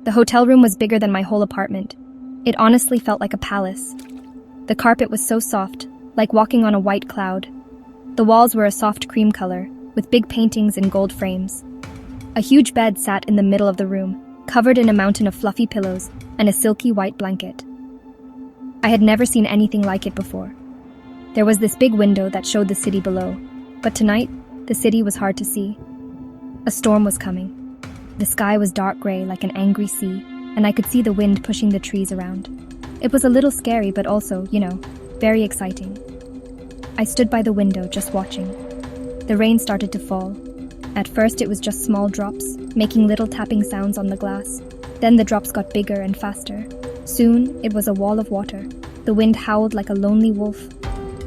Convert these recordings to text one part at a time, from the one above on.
The hotel room was bigger than my whole apartment. It honestly felt like a palace. The carpet was so soft, like walking on a white cloud. The walls were a soft cream color, with big paintings in gold frames. A huge bed sat in the middle of the room, covered in a mountain of fluffy pillows and a silky white blanket. I had never seen anything like it before. There was this big window that showed the city below, but tonight, the city was hard to see. A storm was coming. The sky was dark gray like an angry sea, and I could see the wind pushing the trees around. It was a little scary, but also, very exciting. I stood by the window just watching. The rain started to fall. At first it was just small drops, making little tapping sounds on the glass. Then the drops got bigger and faster. Soon it was a wall of water. The wind howled like a lonely wolf.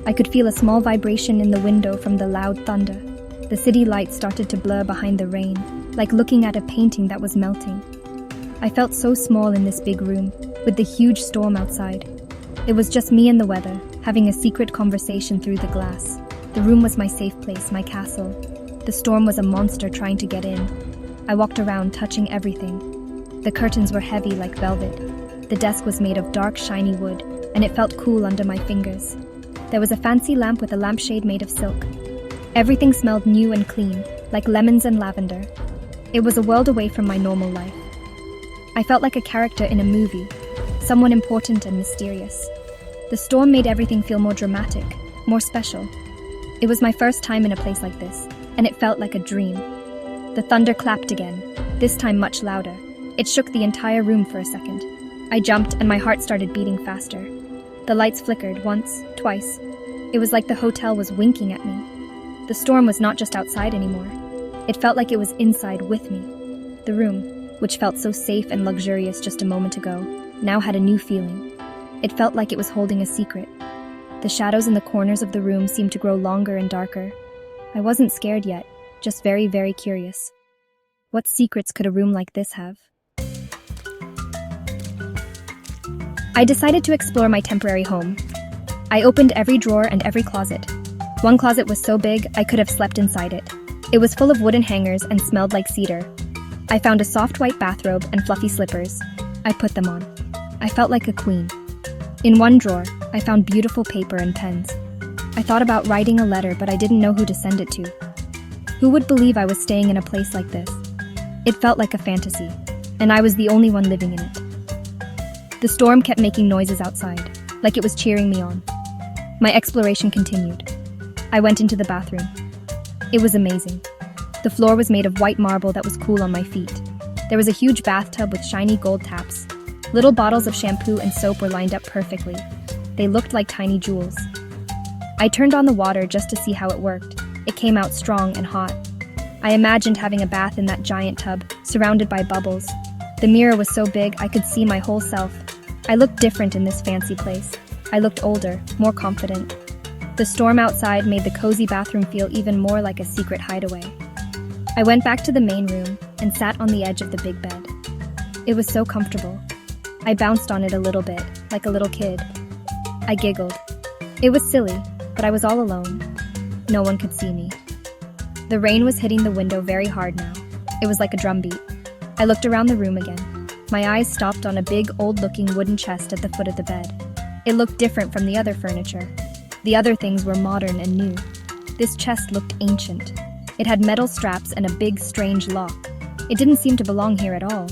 I could feel a small vibration in the window from the loud thunder. The city lights started to blur behind the rain, like looking at a painting that was melting. I felt so small in this big room, with the huge storm outside. It was just me and the weather, having a secret conversation through the glass. The room was my safe place, my castle. The storm was a monster trying to get in. I walked around, touching everything. The curtains were heavy like velvet. The desk was made of dark, shiny wood, and it felt cool under my fingers. There was a fancy lamp with a lampshade made of silk. Everything smelled new and clean, like lemons and lavender. It was a world away from my normal life. I felt like a character in a movie, someone important and mysterious. The storm made everything feel more dramatic, more special. It was my first time in a place like this, and it felt like a dream. The thunder clapped again, this time much louder. It shook the entire room for a second. I jumped and my heart started beating faster. The lights flickered once, twice. It was like the hotel was winking at me. The storm was not just outside anymore. It felt like it was inside with me. The room, which felt so safe and luxurious just a moment ago, now had a new feeling. It felt like it was holding a secret. The shadows in the corners of the room seemed to grow longer and darker. I wasn't scared yet, just very, very curious. What secrets could a room like this have? I decided to explore my temporary home. I opened every drawer and every closet. One closet was so big, I could have slept inside it. It was full of wooden hangers and smelled like cedar. I found a soft white bathrobe and fluffy slippers. I put them on. I felt like a queen. In one drawer, I found beautiful paper and pens. I thought about writing a letter, but I didn't know who to send it to. Who would believe I was staying in a place like this? It felt like a fantasy, and I was the only one living in it. The storm kept making noises outside, like it was cheering me on. My exploration continued. I went into the bathroom. It was amazing. The floor was made of white marble that was cool on my feet. There was a huge bathtub with shiny gold taps. Little bottles of shampoo and soap were lined up perfectly. They looked like tiny jewels. I turned on the water just to see how it worked. It came out strong and hot. I imagined having a bath in that giant tub, surrounded by bubbles. The mirror was so big I could see my whole self. I looked different in this fancy place. I looked older, more confident. The storm outside made the cozy bathroom feel even more like a secret hideaway. I went back to the main room and sat on the edge of the big bed. It was so comfortable. I bounced on it a little bit, like a little kid. I giggled. It was silly, but I was all alone. No one could see me. The rain was hitting the window very hard now. It was like a drumbeat. I looked around the room again. My eyes stopped on a big, old-looking wooden chest at the foot of the bed. It looked different from the other furniture. The other things were modern and new. This chest looked ancient. It had metal straps and a big, strange lock. It didn't seem to belong here at all.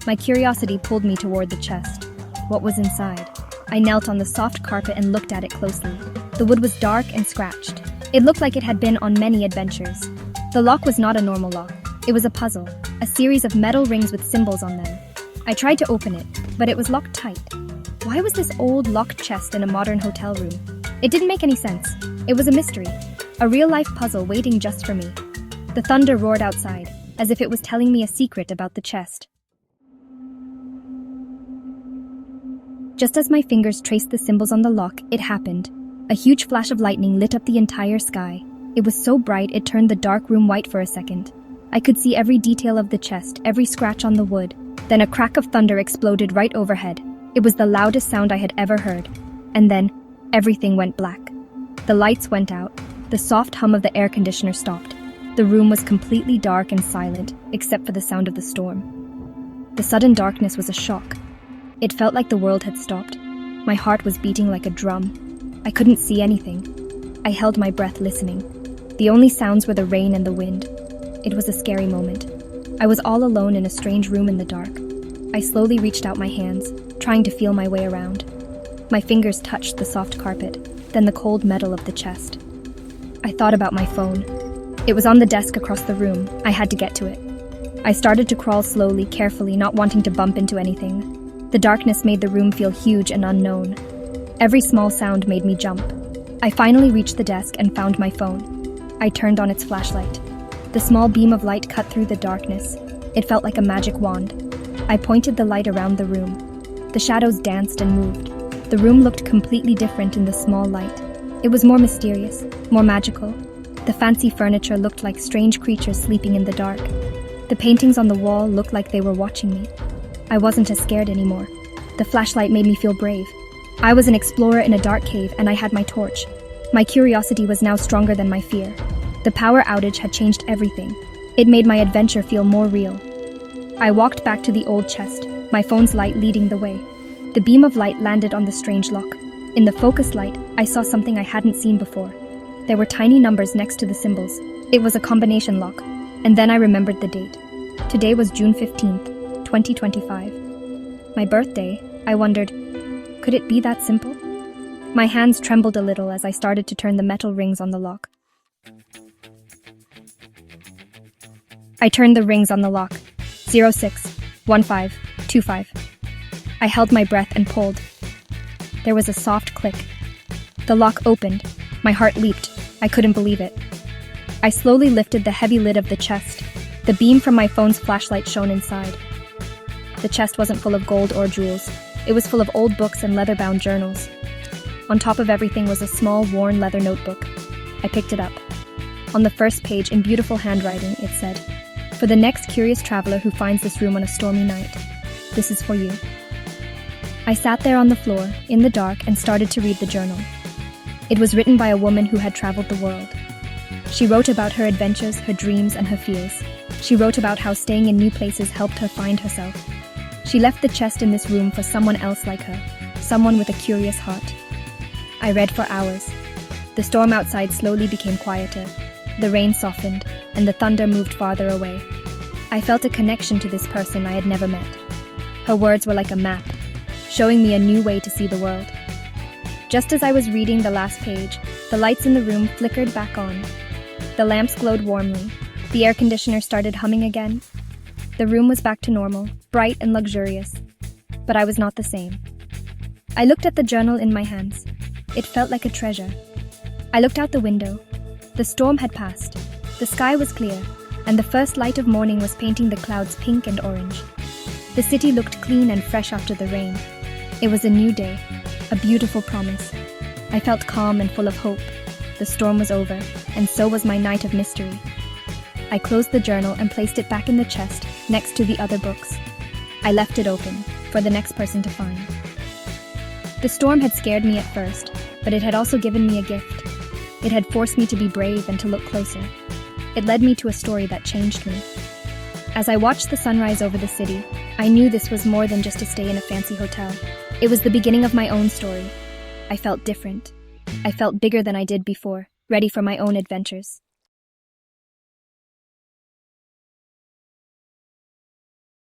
My curiosity pulled me toward the chest. What was inside? I knelt on the soft carpet and looked at it closely. The wood was dark and scratched. It looked like it had been on many adventures. The lock was not a normal lock. It was a puzzle, a series of metal rings with symbols on them. I tried to open it, but it was locked tight. Why was this old locked chest in a modern hotel room? It didn't make any sense. It was a mystery, a real-life puzzle waiting just for me. The thunder roared outside, as if it was telling me a secret about the chest. Just as my fingers traced the symbols on the lock, it happened. A huge flash of lightning lit up the entire sky. It was so bright it turned the dark room white for a second. I could see every detail of the chest, every scratch on the wood. Then a crack of thunder exploded right overhead. It was the loudest sound I had ever heard. And then, everything went black. The lights went out. The soft hum of the air conditioner stopped. The room was completely dark and silent, except for the sound of the storm. The sudden darkness was a shock. It felt like the world had stopped. My heart was beating like a drum. I couldn't see anything. I held my breath listening. The only sounds were the rain and the wind. It was a scary moment. I was all alone in a strange room in the dark. I slowly reached out my hands, trying to feel my way around. My fingers touched the soft carpet, then the cold metal of the chest. I thought about my phone. It was on the desk across the room. I had to get to it. I started to crawl slowly, carefully, not wanting to bump into anything. The darkness made the room feel huge and unknown. Every small sound made me jump. I finally reached the desk and found my phone. I turned on its flashlight. The small beam of light cut through the darkness. It felt like a magic wand. I pointed the light around the room. The shadows danced and moved. The room looked completely different in the small light. It was more mysterious, more magical. The fancy furniture looked like strange creatures sleeping in the dark. The paintings on the wall looked like they were watching me. I wasn't as scared anymore. The flashlight made me feel brave. I was an explorer in a dark cave, and I had my torch. My curiosity was now stronger than my fear. The power outage had changed everything. It made my adventure feel more real. I walked back to the old chest, my phone's light leading the way. The beam of light landed on the strange lock. In the focus light, I saw something I hadn't seen before. There were tiny numbers next to the symbols. It was a combination lock, and then I remembered the date. Today was June 15th, 2025. My birthday. I wondered, could it be that simple? My hands trembled a little as I started to turn the metal rings on the lock. I turned the rings on the lock. 061525. I held my breath and pulled. There was a soft click. The lock opened. My heart leaped. I couldn't believe it. I slowly lifted the heavy lid of the chest. The beam from my phone's flashlight shone inside. The chest wasn't full of gold or jewels. It was full of old books and leather-bound journals. On top of everything was a small, worn leather notebook. I picked it up. On the first page, in beautiful handwriting, it said, "For the next curious traveler who finds this room on a stormy night, this is for you." I sat there on the floor, in the dark, and started to read the journal. It was written by a woman who had traveled the world. She wrote about her adventures, her dreams, and her fears. She wrote about how staying in new places helped her find herself. She left the chest in this room for someone else like her, someone with a curious heart. I read for hours. The storm outside slowly became quieter. The rain softened, and the thunder moved farther away. I felt a connection to this person I had never met. Her words were like a map, showing me a new way to see the world. Just as I was reading the last page, the lights in the room flickered back on. The lamps glowed warmly. The air conditioner started humming again. The room was back to normal, bright and luxurious. But I was not the same. I looked at the journal in my hands. It felt like a treasure. I looked out the window. The storm had passed. The sky was clear, and the first light of morning was painting the clouds pink and orange. The city looked clean and fresh after the rain. It was a new day, a beautiful promise. I felt calm and full of hope. The storm was over, and so was my night of mystery. I closed the journal and placed it back in the chest, next to the other books. I left it open, for the next person to find. The storm had scared me at first, but it had also given me a gift. It had forced me to be brave and to look closer. It led me to a story that changed me. As I watched the sunrise over the city, I knew this was more than just a stay in a fancy hotel. It was the beginning of my own story. I felt different. I felt bigger than I did before, ready for my own adventures.